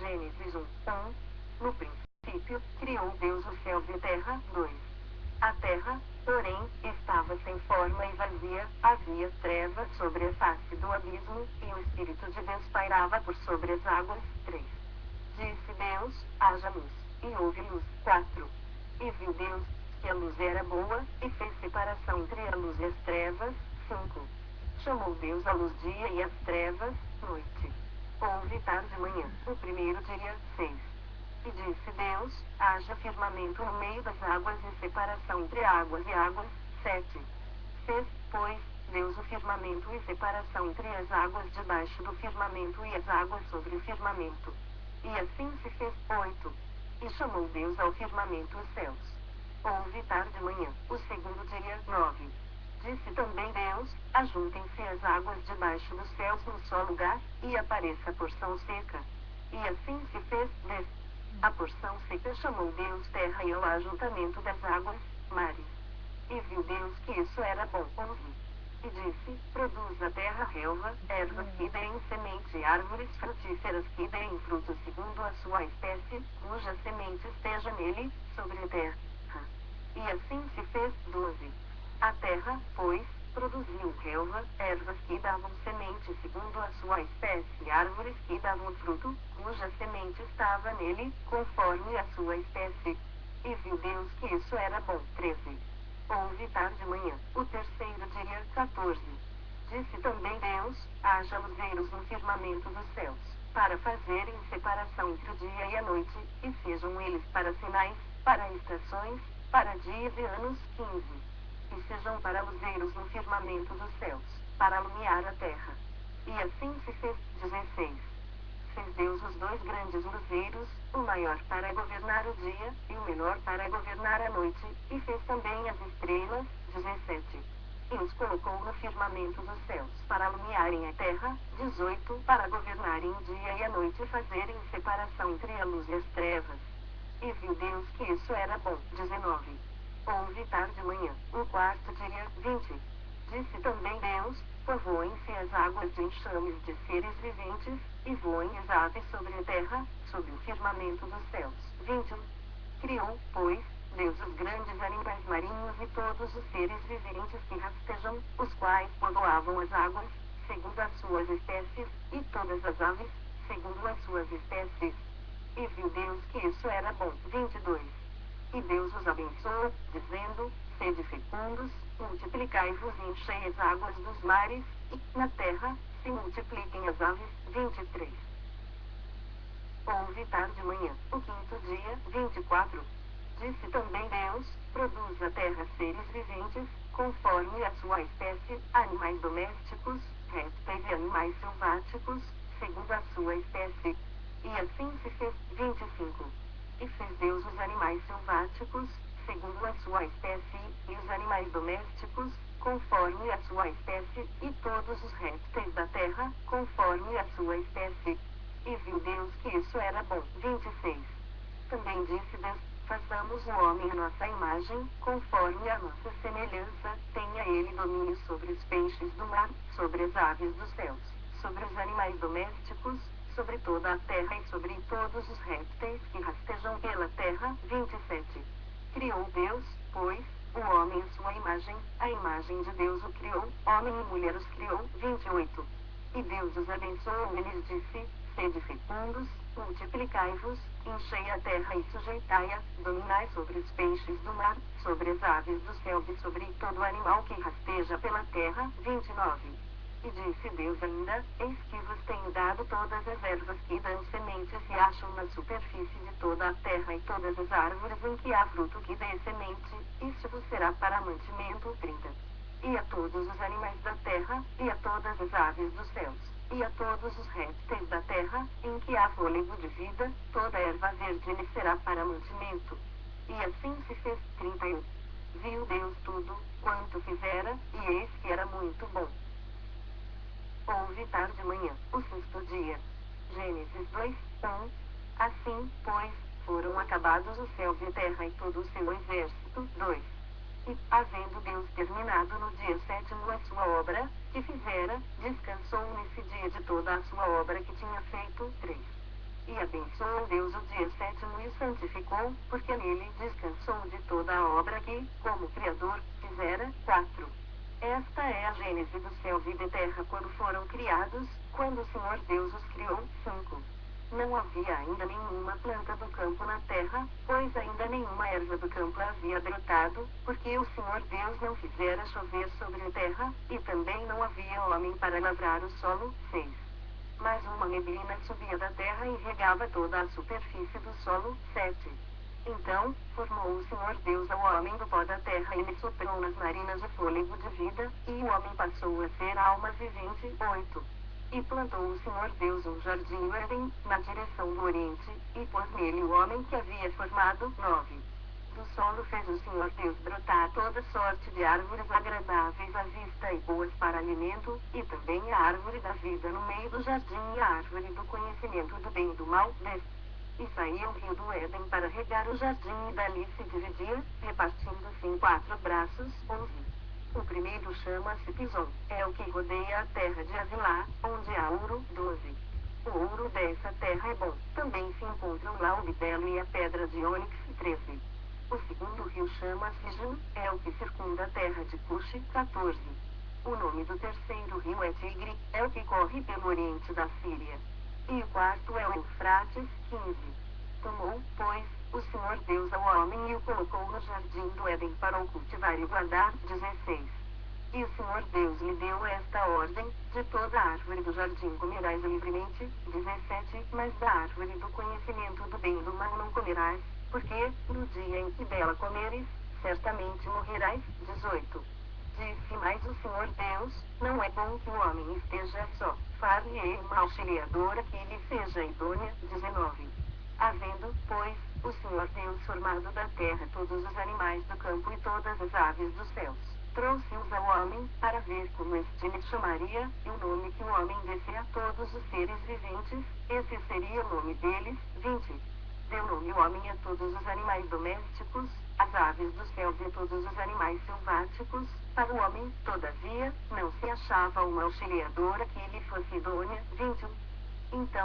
Gênesis 1. No princípio, criou Deus os céus e a terra. 2. A terra, porém, estava sem forma e vazia, havia trevas sobre a face do abismo, e o Espírito de Deus pairava por sobre as águas. 3. Disse Deus, haja luz, e houve luz. 4. E viu Deus, que a luz era boa, e fez separação entre a luz e as trevas. 5. Chamou Deus a luz dia e as trevas, noite. Houve tarde e manhã, o primeiro dia. 6. E disse Deus, haja firmamento no meio das águas e separação entre águas e águas. 7. Fez, pois, Deus o firmamento e separação entre as águas debaixo do firmamento e as águas sobre o firmamento. E assim se fez. 8. E chamou Deus ao firmamento os céus. Houve tarde e manhã, o segundo dia. 9. Disse também Deus, ajuntem-se as águas debaixo dos céus num só lugar, e apareça a porção seca. E assim se fez. 10. A porção seca chamou Deus terra e ao ajuntamento das águas, mares. E viu Deus que isso era bom. 11. E disse, produz a terra relva, ervas que deem semente e árvores frutíferas que deem fruto segundo a sua espécie, cuja semente esteja nele, sobre a terra. E assim se fez. 12. A terra, pois, produziu relva, ervas que davam semente segundo a sua espécie e árvores que davam fruto, cuja semente estava nele, conforme a sua espécie. E viu Deus que isso era bom. 13. Houve tarde e manhã, o terceiro dia. 14. Disse também Deus, haja luzeiros no firmamento dos céus, para fazerem separação entre o dia e a noite, e sejam eles para sinais, para estações, para dias e anos. 15. E sejam para luzeiros no firmamento dos céus, para alumiar a terra. E assim se fez. 16. Fez Deus os dois grandes luzeiros, o maior para governar o dia, e o menor para governar a noite, e fez também as estrelas. 17. E os colocou no firmamento dos céus para alumiarem a terra. 18. Para governarem o dia e a noite e fazerem separação entre a luz e as trevas. E viu Deus que isso era bom. 19. Houve tarde e manhã, o quarto dia. 20. Disse também Deus, povoem-se as águas de enxames de seres viventes, e voem as aves sobre a terra, sob o firmamento dos céus. 21. Criou, pois, Deus os grandes animais marinhos e todos os seres viventes que rastejam, os quais povoavam as águas, segundo as suas espécies, e todas as aves, segundo as suas espécies. E viu Deus que isso era bom. 22. E Deus os abençoou, dizendo, sede fecundos, multiplicai-vos e enchei as águas dos mares, e, na terra, se multipliquem as aves. 23. Houve tarde e manhã, o quinto dia. 24. Disse também Deus, produz a terra seres viventes, conforme a sua espécie, animais domésticos, répteis e animais selváticos, segundo a sua espécie. E assim se fez. 25. E fez Deus os animais selváticos, segundo a sua espécie, e os animais domésticos, conforme a sua espécie, e todos os répteis da terra, conforme a sua espécie. E viu Deus que isso era bom. 26. Também disse Deus, façamos o homem à nossa imagem, conforme a nossa semelhança, tenha ele domínio sobre os peixes do mar, sobre as aves dos céus, sobre os animais domésticos, sobre toda a terra e sobre todos os répteis que rastejam pela terra. 27. Criou Deus, pois, o homem à sua imagem, a imagem de Deus o criou, homem e mulher os criou. 28. E Deus os abençoou e lhes disse, sede fecundos, multiplicai-vos, enchei a terra e sujeitai-a, dominai sobre os peixes do mar, sobre as aves dos céus e sobre todo animal que rasteja pela terra. 29. E disse Deus ainda, eis que vos tenho dado todas as ervas que dão sementes e acham na superfície de toda a terra e todas as árvores em que há fruto que dê semente, isso vos será para mantimento. 30. E a todos os animais da terra, e a todas as aves dos céus, e a todos os répteis da terra, em que há fôlego de vida, toda erva verde lhe será para mantimento. E assim se fez. 31. Viu Deus tudo, quanto fizera, e eis que era muito bom. Houve tarde e manhã, o sexto dia. Gênesis 2, 1. Assim, pois, foram acabados os céus e a terra e todo o seu exército. 2. E, havendo Deus terminado no dia sétimo a sua obra, que fizera, descansou nesse dia de toda a sua obra que tinha feito. 3. E abençoou Deus o dia sétimo e o santificou, porque nele descansou de toda a obra que, como Criador, fizera. 4. Esta é a gênese do céu, vida e terra quando foram criados, quando o Senhor Deus os criou. 5. Não havia ainda nenhuma planta do campo na terra, pois ainda nenhuma erva do campo havia brotado, porque o Senhor Deus não fizera chover sobre a terra, e também não havia homem para lavrar o solo. 6. Mas uma neblina subia da terra e regava toda a superfície do solo. 7. Então, formou o Senhor Deus ao homem do pó da terra e lhe soprou nas narinas o fôlego de vida, e o homem passou a ser alma vivente. 8. E plantou o Senhor Deus um jardim no Éden, na direção do oriente, e pôs nele o homem que havia formado. 9. Do solo fez o Senhor Deus brotar toda sorte de árvores agradáveis à vista e boas para alimento, e também a árvore da vida no meio do jardim e a árvore do conhecimento do bem e do mal. 10. E saía o rio do Éden para regar o jardim e dali se dividia, repartindo-se em 4 braços. 11. O primeiro chama-se Pison, é o que rodeia a terra de Avilá, onde há ouro. 12. O ouro dessa terra é bom, também se encontram lá o bidelo e a pedra de ônix. 13. O segundo rio chama-se Jum, é o que circunda a terra de Cuxi. 14. O nome do terceiro rio é Tigre, é o que corre pelo oriente da Síria. E o quarto é o Eufrates. 15. Tomou, pois, o Senhor Deus ao homem e o colocou no jardim do Éden para o cultivar e guardar. 16. E o Senhor Deus lhe deu esta ordem: de toda a árvore do jardim comerás livremente. 17. Mas da árvore do conhecimento do bem e do mal não comerás, porque, no dia em que dela comeres, certamente morrerás. 18. Disse mais o Senhor Deus: não é bom que o homem esteja só, far-lhe-ei uma auxiliadora que lhe seja idônea. 19. Havendo, pois, o Senhor Deus formado da terra todos os animais do campo e todas as aves dos céus, trouxe-os ao homem, para ver como este lhe chamaria, e o nome que o homem desse a todos os seres viventes, esse seria o nome deles. 20. Deu nome o homem a todos os animais domésticos, às aves dos céus e a todos os animais selváticos. Para o homem, todavia, não se achava uma auxiliadora que lhe fosse idônea. 21. Então